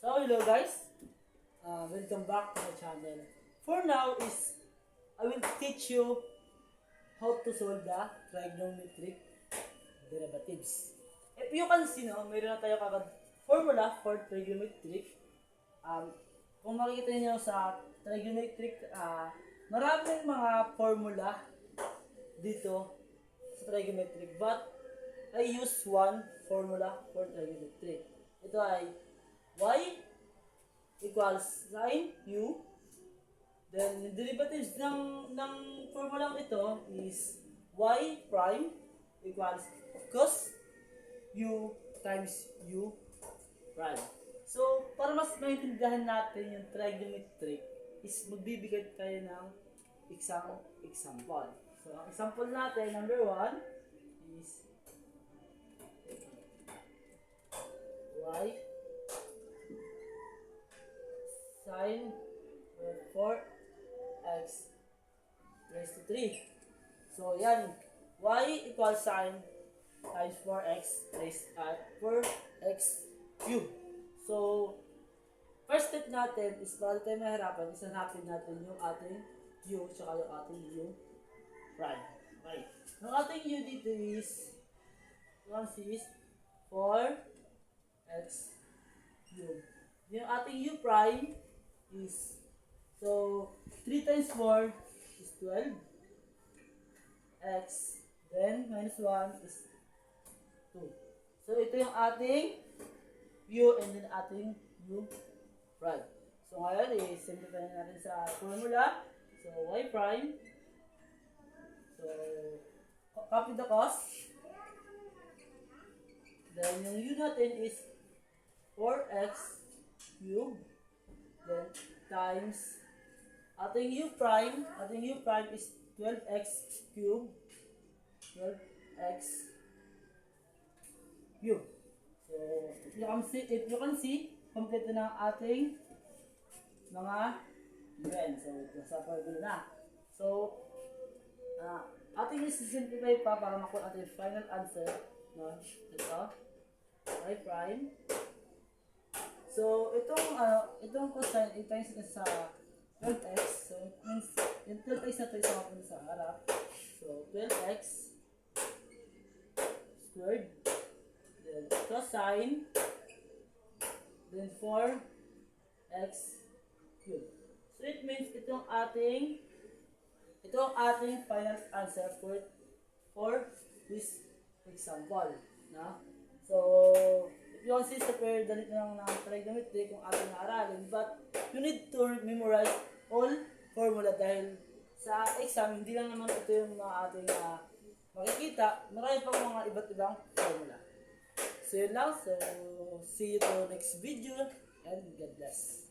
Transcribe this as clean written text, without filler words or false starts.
So hello guys, welcome back to my channel. For now is I will teach you how to solve the trigonometric derivatives. If you can see, no, mayroon na tayo kagad formula for trigonometric. Kung makikita niyo sa trigonometric, maraming mga formula dito sa trigonometric, but I use one formula for trigonometric. Ito ay y equals sin u. Then, yung derivatives ng formulang ito is y prime equals cos u times u prime. So, para mas maintindihan natin yung trigonometric is magbibigay tayo ng isang example. So, ang example natin, number 1 is y sine 4x raised to 3. So, yan. Y equals sine times 4x raised at 4x cube. So, first step natin is para tayo mahirapan, isanapin natin yung ating u tsaka yung ating u prime. Okay. Yung ating u dito is 4x cube. Yung ating u prime is, so 3 times 4 is 12 x, then minus 1 is 2. So ito yung ating u and then ating u prime. So ngayon i-simplify natin sa formula. So y prime, so copy the cos, then yung u natin is 4x cube, then times ating u prime is 12x cube, 12x cube. So if you can see, complete na ang ating mga un. So nasa formula na. So ating i-simplify pa para makuha ating final answer, no? Ito y prime. So, itong cosine, i-times natin sa 12x. So, it means, yung 12x na ito isama po sa harap. So, 12x squared. Then, cosine. Then, 4x cubed. So, it means, itong ating final answer for this example. No? So, yung see sa pair, dalit na lang ng trigonometry kung ating aralin, but you need to memorize all formula dahil sa exam, hindi lang naman ito yung mga ating makikita, marami pang mga iba't ibang formula. So yun lang, so see you to next video and God bless.